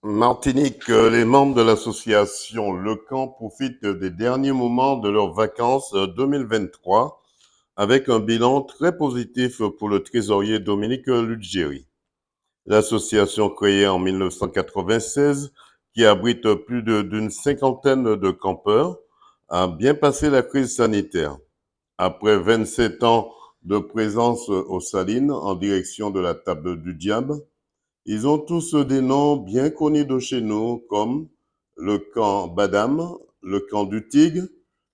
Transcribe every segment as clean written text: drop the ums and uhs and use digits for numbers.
Martinique, les membres de l'association Le Camp profitent des derniers moments de leurs vacances 2023 avec un bilan très positif pour le trésorier Dominique Lugeri. L'association créée en 1996, qui abrite plus d'une cinquantaine de campeurs, a bien passé la crise sanitaire. Après 27 ans de présence aux Salines en direction de la Table du Diable, ils ont tous des noms bien connus de chez nous, comme le camp Badam, le camp du Tigre,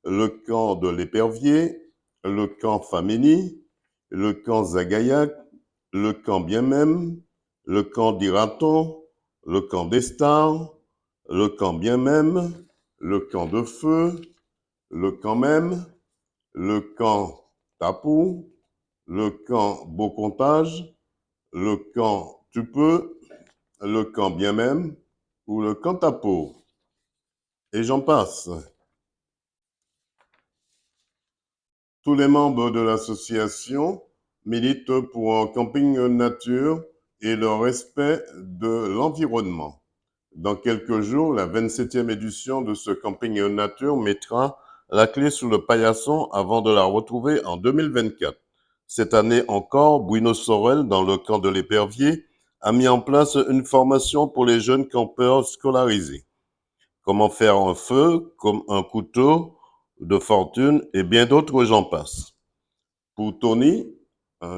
le camp de l'Épervier, le camp Famini, le camp Zagayac, le camp Bien Même, le camp d'Iraton, le camp des Stars, le camp Bien Même, le camp de Feu, le camp Même, le camp Tapou, le camp Beaucontage, le camp Tu peux, le camp Bien Même ou le camp Tapo. Et j'en passe. Tous les membres de l'association militent pour un camping nature et le respect de l'environnement. Dans quelques jours, la 27e édition de ce camping nature mettra la clé sous le paillasson avant de la retrouver en 2024. Cette année encore, Bruno Sorel, dans le camp de l'Épervier, a mis en place une formation pour les jeunes campeurs scolarisés. Comment faire un feu, comme un couteau de fortune et bien d'autres, j'en passe. Pour Tony,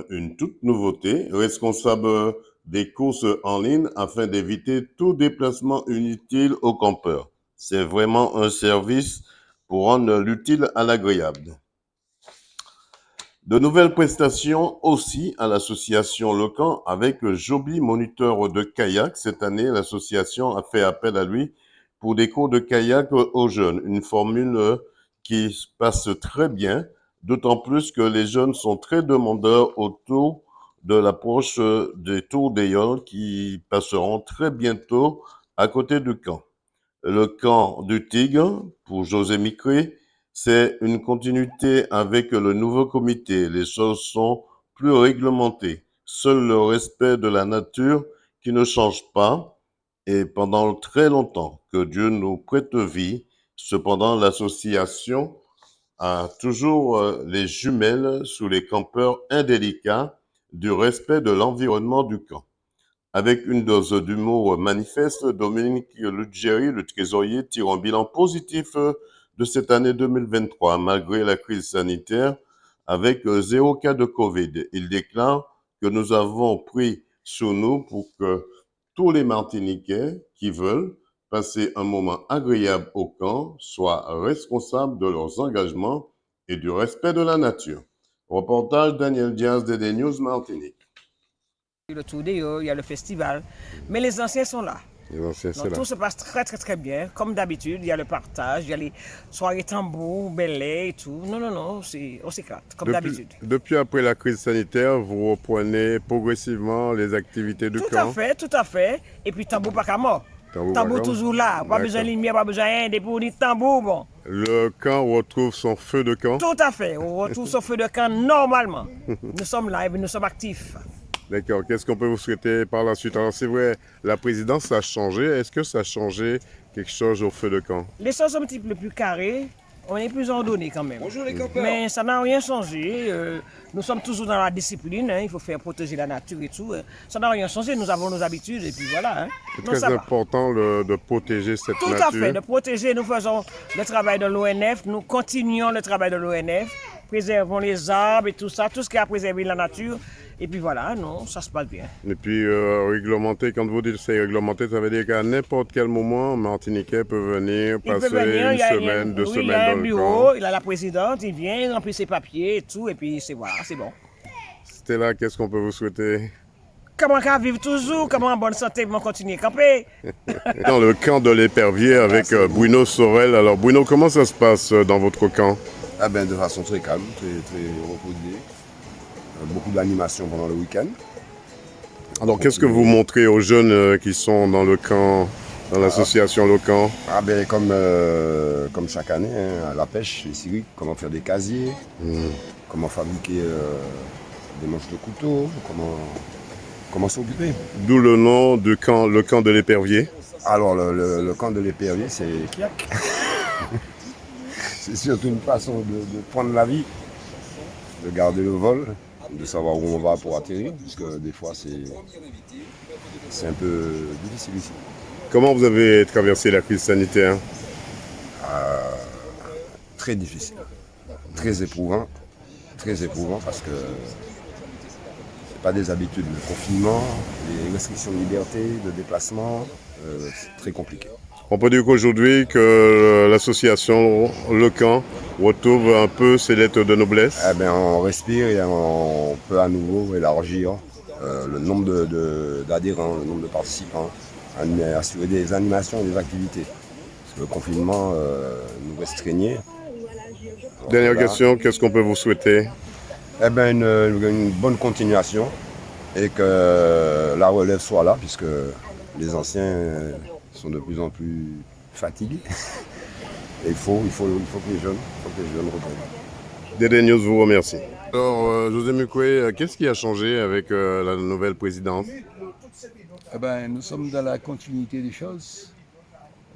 une toute nouveauté, responsable des courses en ligne afin d'éviter tout déplacement inutile aux campeurs. C'est vraiment un service pour rendre l'utile à l'agréable. De nouvelles prestations aussi à l'association Le Camp avec Joby, moniteur de kayak. Cette année, l'association a fait appel à lui pour des cours de kayak aux jeunes. Une formule qui se passe très bien, d'autant plus que les jeunes sont très demandeurs autour de l'approche des Tours d'Ayolle qui passeront très bientôt à côté du camp. Le camp du Tigre, pour José Micré, c'est une continuité avec le nouveau comité. Les choses sont plus réglementées. Seul le respect de la nature qui ne change pas et pendant très longtemps. Que Dieu nous prête vie. Cependant, l'association a toujours les jumelles sous les campeurs indélicats du respect de l'environnement du camp. Avec une dose d'humour manifeste, Dominique Lugeri, le trésorier, tire un bilan positif de cette année 2023, malgré la crise sanitaire, avec 0 cas de Covid. Il déclare que nous avons pris sur nous pour que tous les Martiniquais qui veulent passer un moment agréable au camp soient responsables de leurs engagements et du respect de la nature. Reportage Daniel Diaz de des News Martinique. Le Tour d'Ayolle, il y a le festival, mais les anciens sont là. Les anciens, c'est Donc, là. tout se passe très très très bien, comme d'habitude. Il y a le partage, il y a les soirées tambour, belay et tout. Non, on s'éclate, comme d'habitude. Depuis après la crise sanitaire, vous reprenez progressivement les activités du camp. Tout à fait. Et puis tambour pas qu'à mort. Tambour toujours là, pas besoin de lumière, pas besoin de rien, des pour dire tambour, bon. Le camp retrouve son feu de camp. Tout à fait, on retrouve son feu de camp normalement. Nous sommes là et nous sommes actifs. D'accord. Qu'est-ce qu'on peut vous souhaiter par la suite? Alors, c'est vrai, la présidence a changé. Est-ce que ça a changé quelque chose au feu de camp? Les choses sont un petit peu plus carrées. On est plus ordonné quand même. Bonjour les copains. Mais ça n'a rien changé. Nous sommes toujours dans la discipline. Il faut faire protéger la nature et tout. Ça n'a rien changé. Nous avons nos habitudes et puis voilà. C'est très important de protéger cette nature. Tout à fait, de protéger. Nous faisons le travail de l'ONF. Nous continuons le travail de l'ONF. Préservons les arbres et tout ça. Tout ce qui a préservé la nature. Et puis voilà, non, ça se passe bien. Et puis réglementé, quand vous dites c'est réglementé, ça veut dire qu'à n'importe quel moment, un Martiniquais peut venir passer une semaine, 2 semaines il y a dans un le bureau, camp. il a la présidente, il vient, il remplit ses papiers et tout, et puis voilà, c'est bon. C'était là, qu'est-ce qu'on peut vous souhaiter? Comment on va vivre toujours, comment en bonne santé, comment continuer à camper. Dans le camp de l'Épervier avec Bruno Sorel. Alors Bruno, comment ça se passe dans votre camp? Ah ben, de façon très calme, très reposée. Beaucoup d'animation pendant le week-end. Alors qu'est-ce que vous montrez aux jeunes qui sont dans le camp, dans l'association Le Camp? Ah ben, comme chaque année, hein, la pêche, les cirques, comment faire des casiers, comment fabriquer des manches de couteau, comment s'occuper. D'où le nom du camp, le camp de l'Épervier. Alors, le camp de l'épervier, c'est c'est surtout une façon de prendre la vie, de garder le vol, de savoir où on va pour atterrir, puisque des fois, c'est un peu difficile ici. Comment vous avez traversé la crise sanitaire? Très difficile, très éprouvant parce que c'est pas des habitudes. Le confinement, les restrictions de liberté, de déplacement, c'est très compliqué. On peut dire qu'aujourd'hui, que l'association Le Camp retrouve un peu ses lettres de noblesse. Eh bien, on respire et on peut à nouveau élargir le nombre d'adhérents, le nombre de participants, assurer des animations et des activités. Parce que le confinement nous restreignait. Dernière question, qu'est-ce qu'on peut vous souhaiter? Eh bien, une bonne continuation et que la relève soit là, puisque les anciens sont de plus en plus fatigués. Et il faut que les jeunes reprennent. Dédé News vous remercie. Alors, José Mukwe, qu'est-ce qui a changé avec la nouvelle présidence? Eh ben, nous sommes dans la continuité des choses.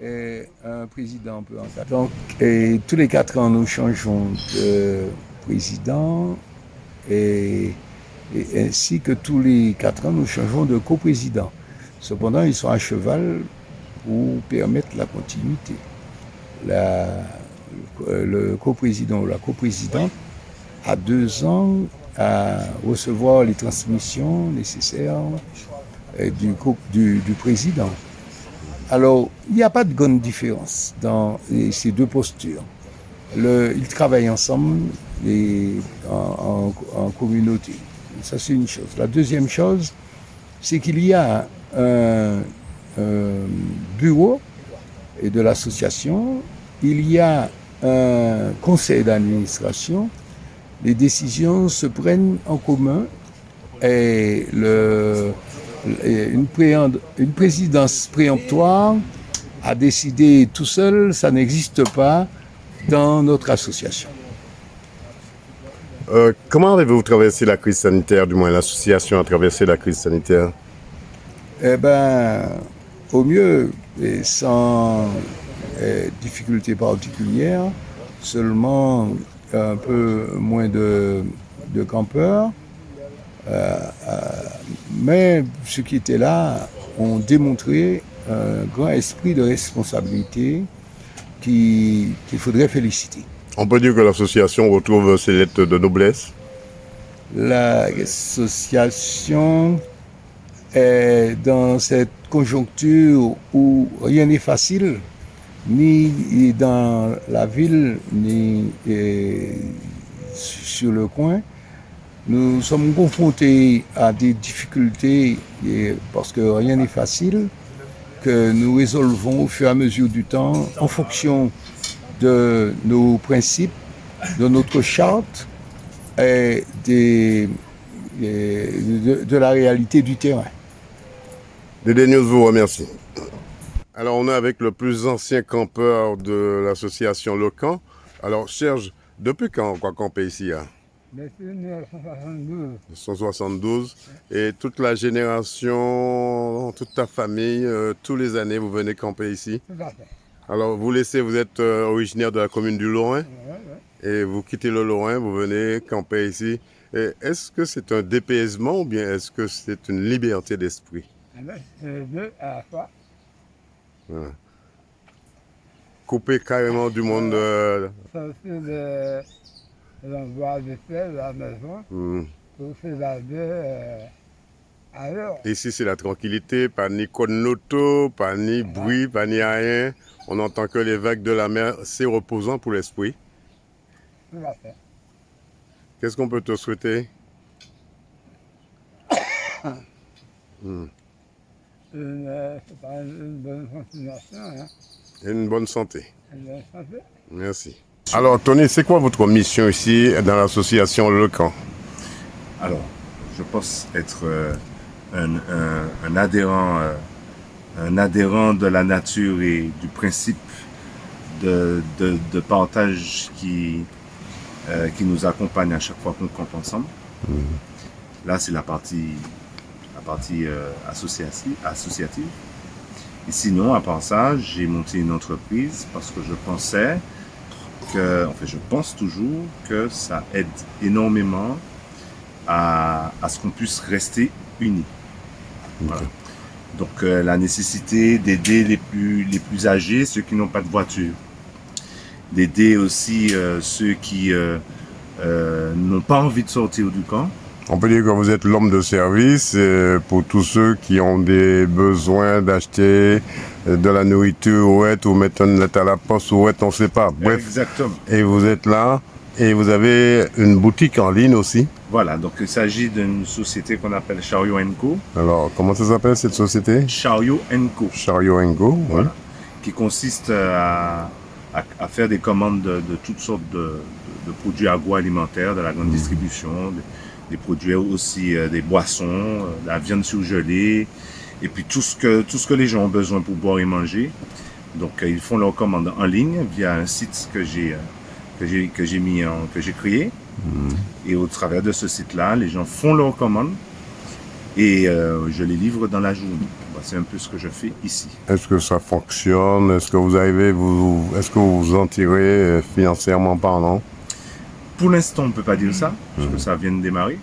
Et un président peut en faire. Donc, et tous les 4 ans, nous changeons de président et ainsi que tous les 4 ans, nous changeons de coprésident. Cependant, ils sont à cheval pour permettre la continuité. Le coprésident ou la coprésidente a 2 ans à recevoir les transmissions nécessaires du président. Alors, il n'y a pas de grande différence dans ces 2 postures. Ils travaillent ensemble en communauté. Ça, c'est une chose. La deuxième chose, c'est qu'il y a un bureau de l'association, il y a un conseil d'administration, les décisions se prennent en commun et une présidence préemptoire à décider tout seul, ça n'existe pas dans notre association. Comment avez-vous traversé la crise sanitaire, du moins l'association a traversé la crise sanitaire? Eh bien, au mieux, et sans difficultés particulières, seulement un peu moins de campeurs. Mais ceux qui étaient là ont démontré un grand esprit de responsabilité qu'il faudrait féliciter. On peut dire que l'association retrouve ses lettres de noblesse? L'association est dans cette conjoncture où rien n'est facile, ni dans la ville, ni sur le coin. Nous sommes confrontés à des difficultés parce que rien n'est facile, que nous résolvons au fur et à mesure du temps en fonction de nos principes, de notre charte et de la réalité du terrain. Dédé News vous remercie. Alors, on est avec le plus ancien campeur de l'association Le Camp. Alors, Serge, depuis quand on va camper ici? Depuis 1972. 1972. Et toute la génération, toute ta famille, tous les années, vous venez camper ici? Tout à fait. Alors, vous êtes originaire de la commune du Lorrain, et vous quittez le Lorrain, vous venez camper ici. Est-ce que c'est un dépaysement ou bien est-ce que c'est une liberté d'esprit? C'est les deux à la fois. Voilà. Couper carrément du monde. Sortir de l'endroit de fait, de la maison, pour s'évader ailleurs. Ici, c'est la tranquillité, pas ni connoto, pas ni bruit, pas ni rien. On n'entend que les vagues de la mer. C'est reposant pour l'esprit. Tout à fait. Qu'est-ce qu'on peut te souhaiter? Une bonne continuation. Hein. Et une bonne santé. Une bonne santé. Merci. Alors, Tony, c'est quoi votre mission ici dans l'association Le Camp? Alors, je pense être un adhérent de la nature et du principe de partage qui nous accompagne à chaque fois qu'on campe ensemble. Là, c'est la partie associative. Et sinon, à part ça, j'ai monté une entreprise parce que je pensais je pense toujours que ça aide énormément à ce qu'on puisse rester unis. Voilà. Donc la nécessité d'aider les plus âgés, ceux qui n'ont pas de voiture, d'aider aussi ceux qui n'ont pas envie de sortir du camp. On peut dire que vous êtes l'homme de service pour tous ceux qui ont des besoins d'acheter de la nourriture ou mettre une lettre à la poste ou on ne sait pas. Bref. Exactement. Et vous êtes là et vous avez une boutique en ligne aussi. Voilà, donc il s'agit d'une société qu'on appelle Chariot & Co. Alors, comment ça s'appelle cette société? Chariot & Co. Chariot & Co, voilà. Oui. Qui consiste à faire des commandes de toutes sortes de produits agroalimentaires, de la grande distribution, des produits aussi, des boissons, de la viande surgelée, et puis tout ce que les gens ont besoin pour boire et manger. Donc ils font leurs commandes en ligne via un site que j'ai créé. Et au travers de ce site-là, les gens font leurs commandes et je les livre dans la journée. C'est un peu ce que je fais ici. Est-ce que ça fonctionne? Est-ce que vous en tirez financièrement parlant? Pour l'instant, on ne peut pas dire ça, parce que ça vient de démarrer.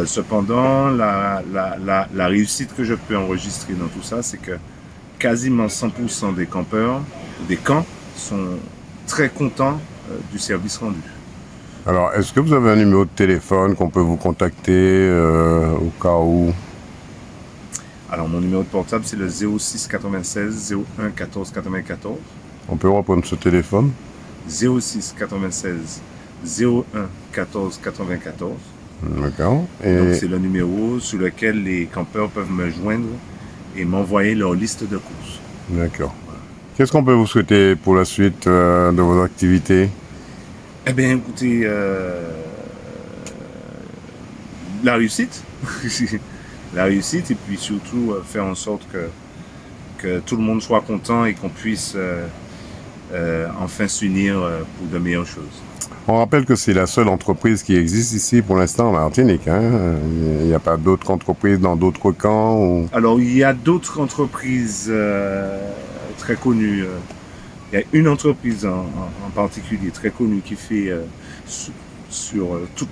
Cependant, la réussite que je peux enregistrer dans tout ça, c'est que quasiment 100% des campeurs, des camps, sont très contents du service rendu. Alors, est-ce que vous avez un numéro de téléphone qu'on peut vous contacter au cas où? Alors, mon numéro de portable, c'est le 06 96 01 14 94. On peut reprendre ce téléphone? 06 96 01 14 94. D'accord. Et donc, c'est le numéro sur lequel les campeurs peuvent me joindre et m'envoyer leur liste de courses. D'accord. Voilà. Qu'est-ce qu'on peut vous souhaiter pour la suite de vos activités? Eh bien, écoutez, la réussite. La réussite et puis surtout faire en sorte que tout le monde soit content et qu'on puisse enfin s'unir pour de meilleures choses. On rappelle que c'est la seule entreprise qui existe ici pour l'instant en Martinique. Hein. Il n'y a pas d'autres entreprises dans d'autres camps ou... Alors, il y a d'autres entreprises très connues. Il y a une entreprise en particulier très connue qui fait sur toute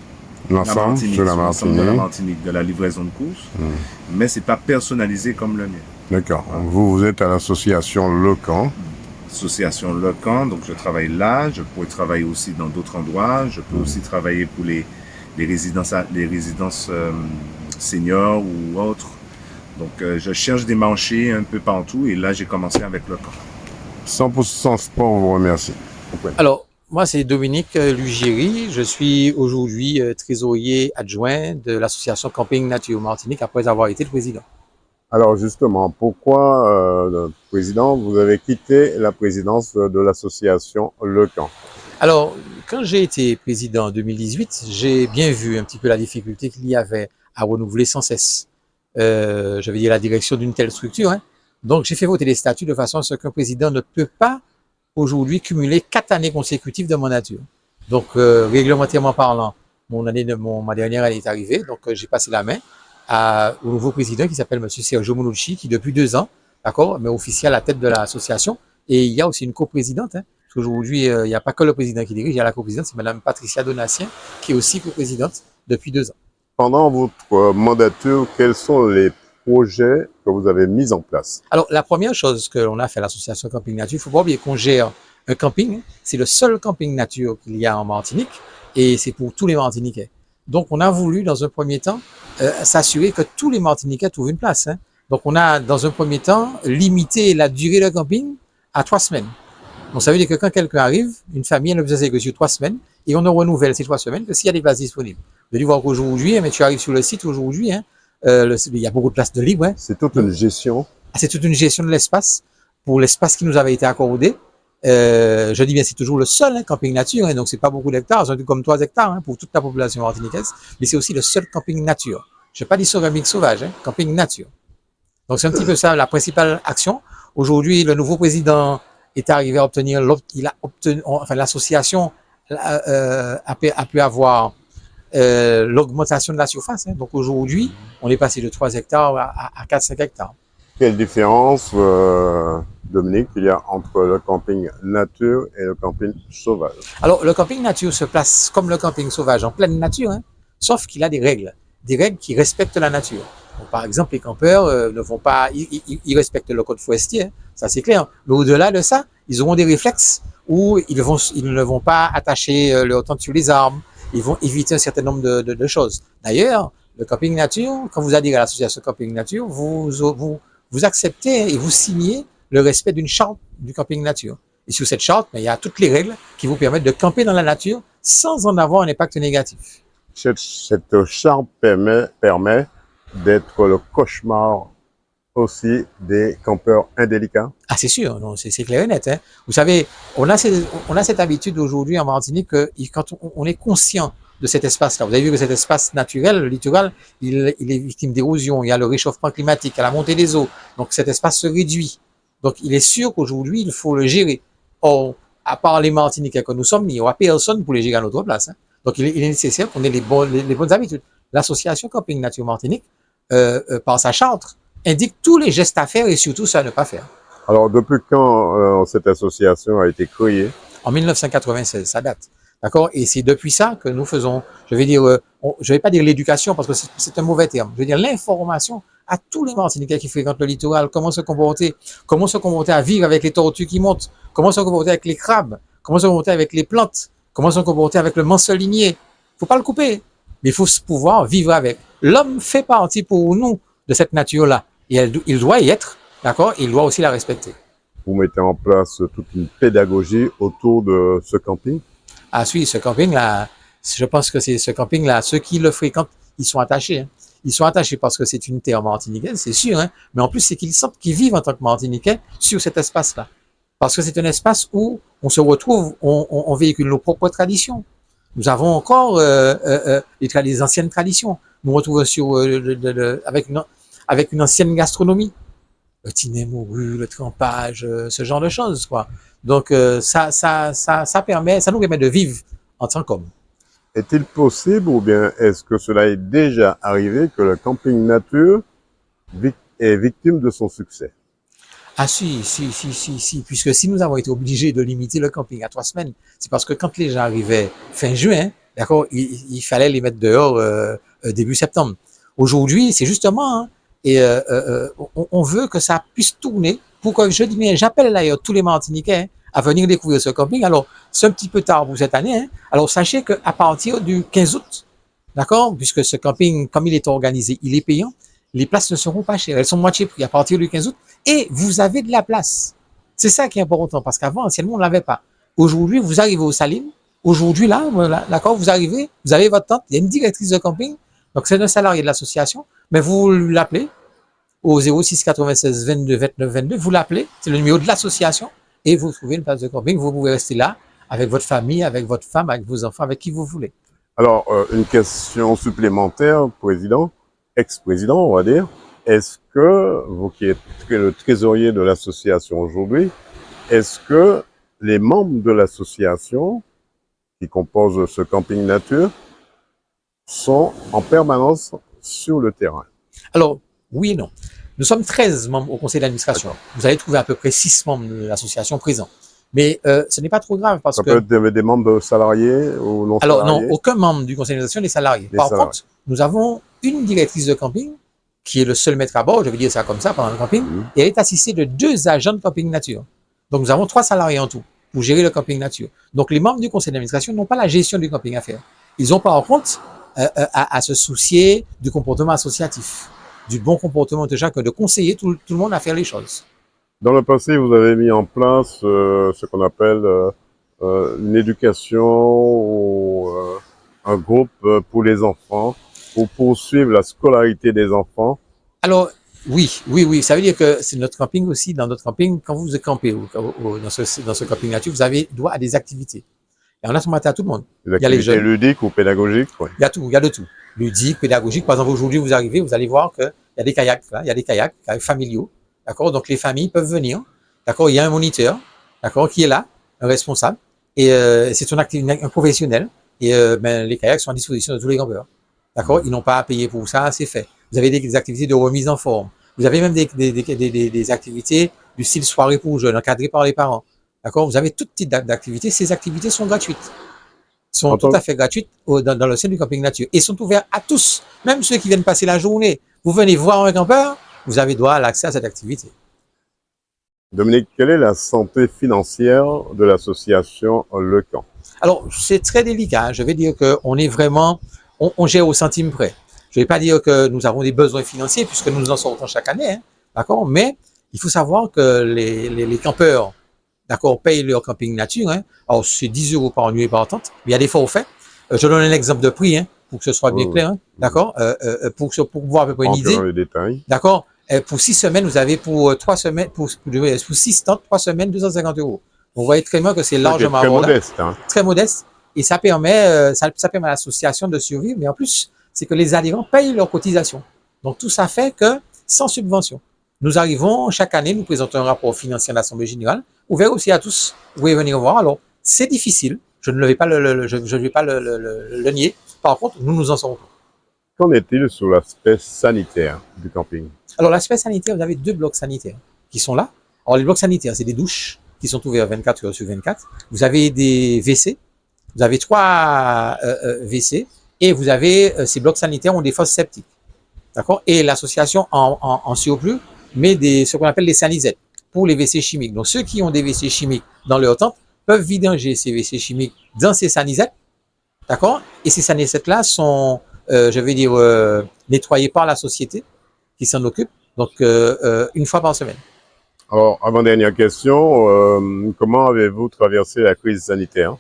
l'ensemble de la Martinique, de la livraison de courses, mais c'est pas personnalisé comme le mien. D'accord. Vous êtes à l'association Le Camp. Association Le Camp, donc je travaille là, je pourrais travailler aussi dans d'autres endroits, je peux aussi travailler pour les résidences seniors ou autres. Donc je cherche des marchés un peu partout et là j'ai commencé avec Le Camp. 100% Sport vous remercie. Alors, moi c'est Dominique Lugéry, je suis aujourd'hui trésorier adjoint de l'association Camping Nature Martinique après avoir été le président. Alors justement, pourquoi, président, vous avez quitté la présidence de l'association Le Camp? Alors, quand j'ai été président en 2018, j'ai bien vu un petit peu la difficulté qu'il y avait à renouveler sans cesse, je vais dire, la direction d'une telle structure. Hein. Donc, j'ai fait voter les statuts de façon à ce qu'un président ne peut pas aujourd'hui cumuler 4 années consécutives de mandature. Donc, réglementairement parlant, ma dernière année est arrivée, donc j'ai passé la main au nouveau président qui s'appelle M. Sergio Monucci, qui depuis 2 ans, d'accord, mais officie à la tête de l'association. Et il y a aussi une coprésidente. Hein, parce qu'aujourd'hui, il n'y a pas que le président qui dirige, il y a la coprésidente, c'est Mme Patricia Donatien, qui est aussi coprésidente depuis 2 ans. Pendant votre mandature, quels sont les projets que vous avez mis en place? Alors, la première chose que l'on a fait à l'association Camping Nature, il ne faut pas oublier qu'on gère un camping. C'est le seul camping nature qu'il y a en Martinique et c'est pour tous les Martiniquais. Donc, on a voulu, dans un premier temps, s'assurer que tous les Martiniquais trouvent une place. Hein. Donc, on a, dans un premier temps, limité la durée de camping à 3 semaines. Donc, ça veut dire que quand quelqu'un arrive, une famille, elle ne besoin que sur 3 semaines, et on ne renouvelle ces 3 semaines que s'il y a des places disponibles. Vous allez voir qu'aujourd'hui, mais tu arrives sur le site aujourd'hui, hein, il y a beaucoup de places de libre. Hein. C'est toute une gestion. C'est toute une gestion de l'espace, pour l'espace qui nous avait été accordé. Je dis bien, c'est toujours le seul hein, camping nature, hein, donc c'est pas beaucoup d'hectares, c'est comme 3 hectares hein, pour toute la population martiniquaise, mais c'est aussi le seul camping nature. Je n'ai pas dit camping sauvage, hein, camping nature. Donc c'est un petit peu ça la principale action. Aujourd'hui, le nouveau président est arrivé à obtenir, l'association a pu avoir l'augmentation de la surface. Hein. Donc aujourd'hui, on est passé de 3 hectares à 4-5 hectares. Quelle différence, Dominique, il y a entre le camping nature et le camping sauvage? Alors, le camping nature se place comme le camping sauvage en pleine nature, hein, sauf qu'il a des règles qui respectent la nature. Donc, par exemple, les campeurs ne vont pas, ils respectent le code forestier, hein, ça c'est clair. Mais au-delà de ça, ils auront des réflexes où ils ne vont pas attacher leur tente sur les arbres, ils vont éviter un certain nombre de choses. D'ailleurs, le camping nature, quand vous adhérez à l'association camping nature, vous acceptez et vous signez le respect d'une charte du camping nature. Et sur cette charte, il y a toutes les règles qui vous permettent de camper dans la nature sans en avoir un impact négatif. Cette charte permet d'être le cauchemar aussi des campeurs indélicats. Ah, c'est sûr, non, c'est clair et net. Hein. Vous savez, on a cette habitude aujourd'hui en Martinique que quand on est conscient de cet espace-là, vous avez vu que cet espace naturel, le littoral, il est victime d'érosion, il y a le réchauffement climatique, il y a la montée des eaux, donc cet espace se réduit. Donc il est sûr qu'aujourd'hui, il faut le gérer. Or, à part les Martiniquais que nous sommes, il n'y aura personne pour les gérer à notre place. Hein. Donc il est nécessaire qu'on ait les bonnes habitudes. L'association Camping Nature Martinique, par sa charte, indique tous les gestes à faire et surtout ça à ne pas faire. Alors, depuis quand cette association a été créée? En 1996, ça date. D'accord? Et c'est depuis ça que nous faisons, je vais pas dire l'éducation parce que c'est un mauvais terme. Je veux dire l'information à tous les Martiniquais qui fréquentent le littoral, comment se comporter à vivre avec les tortues qui montent, comment se comporter avec les crabes, comment se comporter avec les plantes, comment se comporter avec le mansolinier. Faut pas le couper, mais il faut pouvoir vivre avec. L'homme fait partie pour nous de cette nature-là. Et il doit y être, d'accord? Il doit aussi la respecter. Vous mettez en place toute une pédagogie autour de ce camping? Ah oui, ce camping-là, je pense que c'est ce camping-là, ceux qui le fréquentent, ils sont attachés. Hein. Ils sont attachés parce que c'est une terre martiniquaise, c'est sûr, hein. Mais en plus, c'est qu'ils sentent qu'ils vivent en tant que Martiniquais sur cet espace-là. Parce que c'est un espace où on se retrouve, on véhicule nos propres traditions. Nous avons encore les anciennes traditions. Nous retrouvons sur avec une ancienne gastronomie, le tiné mouru, le trempage, ce genre de choses, quoi. Donc ça nous permet de vivre en tant qu'homme. Est-il possible ou bien est-ce que cela est déjà arrivé que le camping nature est victime de son succès? Ah si, puisque si nous avons été obligés de limiter le camping à 3 semaines, c'est parce que quand les gens arrivaient fin juin, d'accord, il fallait les mettre dehors début septembre. Aujourd'hui, c'est justement, hein, on veut que ça puisse tourner pour que je dis bien, j'appelle d'ailleurs tous les Martiniquais hein, à venir découvrir ce camping. Alors, c'est un petit peu tard pour cette année. Hein. Alors, sachez qu'à partir du 15 août, d'accord, puisque ce camping, comme il est organisé, il est payant, les places ne seront pas chères. Elles sont moitié prix à partir du 15 août et vous avez de la place. C'est ça qui est important parce qu'avant, anciennement, on ne l'avait pas. Aujourd'hui, vous arrivez aux Salines. Aujourd'hui, là, voilà, d'accord, vous arrivez, vous avez votre tente. Il y a une directrice de camping. Donc, c'est un salarié de l'association. Mais vous l'appelez au 06 96 22 29 22. Vous l'appelez. C'est le numéro de l'association. Et vous trouvez une place de camping. Vous pouvez rester là avec votre famille, avec votre femme, avec vos enfants, avec qui vous voulez. Alors, une question supplémentaire, président, ex-président, on va dire. Est-ce que, vous qui êtes le trésorier de l'association aujourd'hui, est-ce que les membres de l'association qui composent ce camping nature sont en permanence sur le terrain? Alors, oui et non. Nous sommes 13 membres au conseil d'administration. Vous allez trouver à peu près 6 membres de l'association présents. Mais ce n'est pas trop grave parce ça que... peut être des membres salariés ou non salariés? Alors non, aucun membre du conseil d'administration n'est salarié. Par contre, nous avons une directrice de camping qui est le seul maître à bord, je vais dire ça comme ça, pendant le camping, et elle est assistée de 2 agents de camping nature. Donc nous avons 3 salariés en tout pour gérer le camping nature. Donc les membres du conseil d'administration n'ont pas la gestion du camping à faire. Ils ont par contre à se soucier du comportement associatif, du bon comportement de chacun, de conseiller tout le monde à faire les choses. Dans le passé, vous avez mis en place ce qu'on appelle une éducation ou un groupe pour les enfants, pour poursuivre la scolarité des enfants. Alors, oui. Ça veut dire que c'est notre camping aussi. Dans notre camping, quand vous campez dans ce camping nature, vous avez droit à des activités. Et on a tomaté à tout le monde. Des activités ludiques ou pédagogiques, ouais. Il y a de tout. Ludique, pédagogique. Par exemple, aujourd'hui, vous arrivez, vous allez voir qu'il y a des kayaks, là. Il y a des kayaks familiaux. D'accord? Donc, les familles peuvent venir. D'accord? Il y a un moniteur. D'accord? Qui est là. Un responsable. Et, c'est un professionnel. Et, les kayaks sont à disposition de tous les campeurs. D'accord? Ils n'ont pas à payer pour ça, c'est fait. Vous avez des activités de remise en forme. Vous avez même des activités du style soirée pour jeunes, encadrées par les parents. D'accord? Vous avez tout type d'activités. Ces activités sont gratuites. Sont tout à fait gratuites dans le sein du camping nature. Et sont ouvertes à tous, même ceux qui viennent passer la journée. Vous venez voir un campeur, vous avez droit à l'accès à cette activité. Dominique, quelle est la santé financière de l'association Le Camp? Alors, c'est très délicat. Je vais dire qu'on est vraiment, on gère au centime près. Je ne vais pas dire que nous avons des besoins financiers puisque nous en sortons chaque année, hein, d'accord? Mais il faut savoir que les campeurs, d'accord, payent leur camping nature. Hein. Alors, c'est 10 € par nuit et par tente. Mais il y a des forfaits. Je donne un exemple de prix, hein, pour que ce soit bien clair, hein, d'accord? Pour voir à peu près une idée. Le détail. D'accord? Pour 6 semaines, vous avez pour 3 semaines, pour 6 tentes, 3 semaines, 250 €. Vous voyez très bien que c'est largement très abordable. modeste. Hein. Très modeste. Et ça permet, ça permet à l'association de survivre. Mais en plus, c'est que les adhérents payent leurs cotisations. Donc, tout ça fait que, sans subvention, nous arrivons, chaque année, nous présentons un rapport financier à l'Assemblée générale, ouvert aussi à tous. Vous pouvez venir voir. Alors, c'est difficile. Je ne vais pas le nier. Par contre, nous en sortons. Qu'en est-il sur l'aspect sanitaire du camping? Alors, l'aspect sanitaire, vous avez 2 blocs sanitaires qui sont là. Alors, les blocs sanitaires, c'est des douches qui sont ouverts 24 heures sur 24. Vous avez des WC. Vous avez 3 WC. Et vous avez, ces blocs sanitaires ont des fosses septiques. D'accord? Et l'association, en surplus, met ce qu'on appelle des sanisettes pour les WC chimiques. Donc, ceux qui ont des WC chimiques dans leur tente peuvent vidanger ces WC chimiques dans ces sanisettes. D'accord? Et ces sanisettes-là sont, je vais dire, nettoyées par la société qui s'en occupe, donc une fois par semaine. Alors, avant-dernière question, comment avez-vous traversé la crise sanitaire?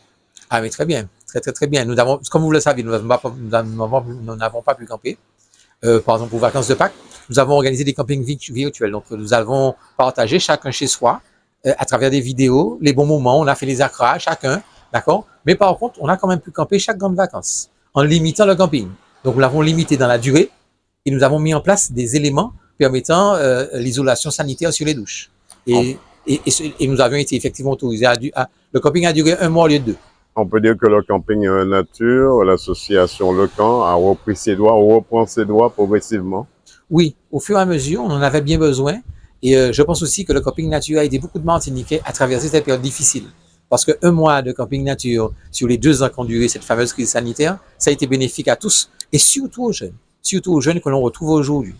Ah, mais très bien, très bien. Nous avons, comme vous le savez, nous n'avons pas pu camper. Par exemple, pour vacances de Pâques, nous avons organisé des campings virtuels. Donc, nous avons partagé chacun chez soi, à travers des vidéos, les bons moments. On a fait les accras, chacun, d'accord? Mais par contre, on a quand même pu camper chaque grande vacances, en limitant le camping. Donc, nous l'avons limité dans la durée et nous avons mis en place des éléments permettant l'isolation sanitaire sur les douches. Et nous avions été effectivement autorisés le camping a duré 1 mois au lieu de 2. On peut dire que le camping nature, l'association Le Camp a repris ses droits, reprend ses droits progressivement. Oui, au fur et à mesure, on en avait bien besoin. Et je pense aussi que le camping nature a aidé beaucoup de Martiniquais à traverser cette période difficile. Parce que 1 mois de camping nature sur les 2 ans qu'ont duré cette fameuse crise sanitaire, ça a été bénéfique à tous et surtout aux jeunes que l'on retrouve aujourd'hui.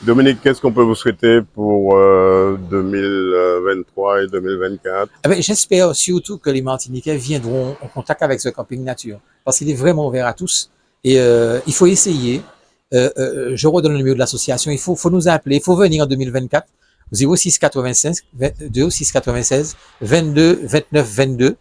Dominique, qu'est-ce qu'on peut vous souhaiter pour 2023 et 2024? J'espère surtout que les Martiniquais viendront en contact avec ce camping nature, parce qu'il est vraiment ouvert à tous. Et il faut essayer. Je redonne le numéro de l'association. Il faut nous appeler. Il faut venir en 2024 au 06 96 22 29 22.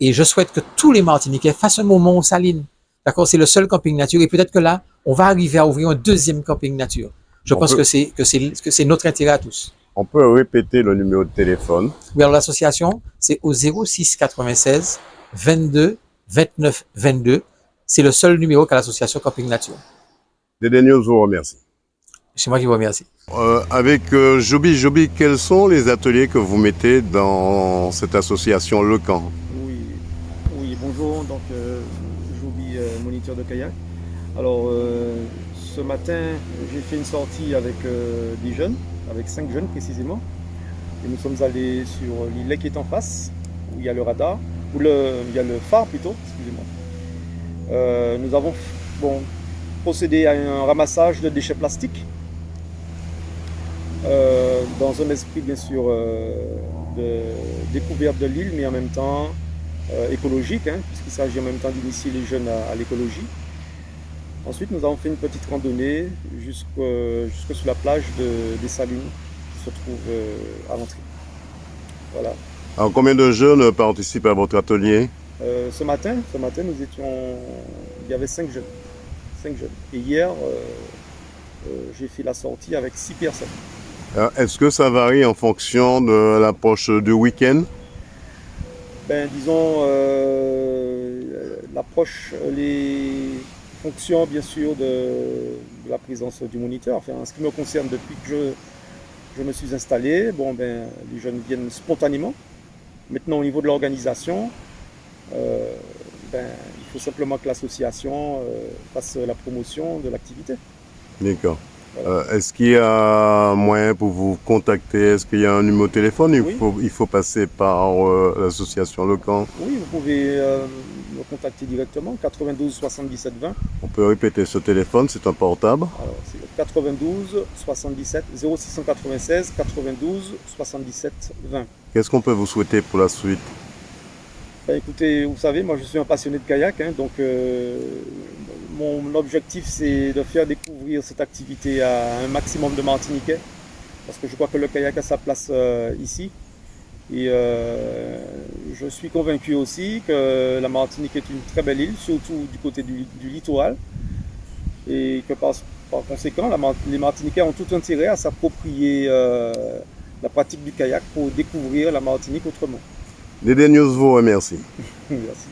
Et je souhaite que tous les Martiniquais fassent un moment aux Salines. D'accord? C'est le seul camping nature. Et peut-être que là, on va arriver à ouvrir un 2e camping nature. Je pense que c'est notre intérêt à tous. On peut répéter le numéro de téléphone. Oui, alors l'association, c'est au 06 96 22 29 22. C'est le seul numéro qu'a l'association Camping Nature. Dédé News vous remercie. C'est moi qui vous remercie. Avec Joby, quels sont les ateliers que vous mettez dans cette association Le Camp? Oui, bonjour, donc Joby, moniteur de kayak. Alors, ce matin, j'ai fait une sortie avec des jeunes, avec 5 jeunes précisément. Et nous sommes allés sur l'îlet qui est en face, où il y a le radar, il y a le phare plutôt, excusez-moi. Nous avons procédé à un ramassage de déchets plastiques, dans un esprit bien sûr de découverte de l'île, mais en même temps écologique, hein, puisqu'il s'agit en même temps d'initier les jeunes à l'écologie. Ensuite, nous avons fait une petite randonnée jusque sur la plage des Salines, qui se trouve à l'entrée. Voilà. Alors, combien de jeunes participent à votre atelier? Ce matin, il y avait 5 jeunes. Et hier, j'ai fait la sortie avec 6 personnes. Est-ce que ça varie en fonction de l'approche du week-end? Disons, l'approche, les fonctions bien sûr de la présence du moniteur. Enfin, en ce qui me concerne, depuis que je me suis installé, les jeunes viennent spontanément. Maintenant, au niveau de l'organisation, il faut simplement que l'association fasse la promotion de l'activité. D'accord. Est-ce qu'il y a un moyen pour vous contacter? Est-ce qu'il y a un numéro de téléphone? Il faut passer par l'association Le Camp. Oui, vous pouvez me contacter directement, 92 77 20. On peut répéter ce téléphone, c'est un portable. Alors, c'est 92 77 0696 92 77 20. Qu'est-ce qu'on peut vous souhaiter pour la suite? Ben, écoutez, vous savez, moi je suis un passionné de kayak, hein, donc mon objectif c'est de faire découvrir cette activité à un maximum de Martiniquais, parce que je crois que le kayak a sa place ici. Et je suis convaincu aussi que la Martinique est une très belle île, surtout du côté du littoral, et que par conséquent, les Martiniquais ont tout intérêt à s'approprier la pratique du kayak pour découvrir la Martinique autrement. DD News vous remercie. Merci.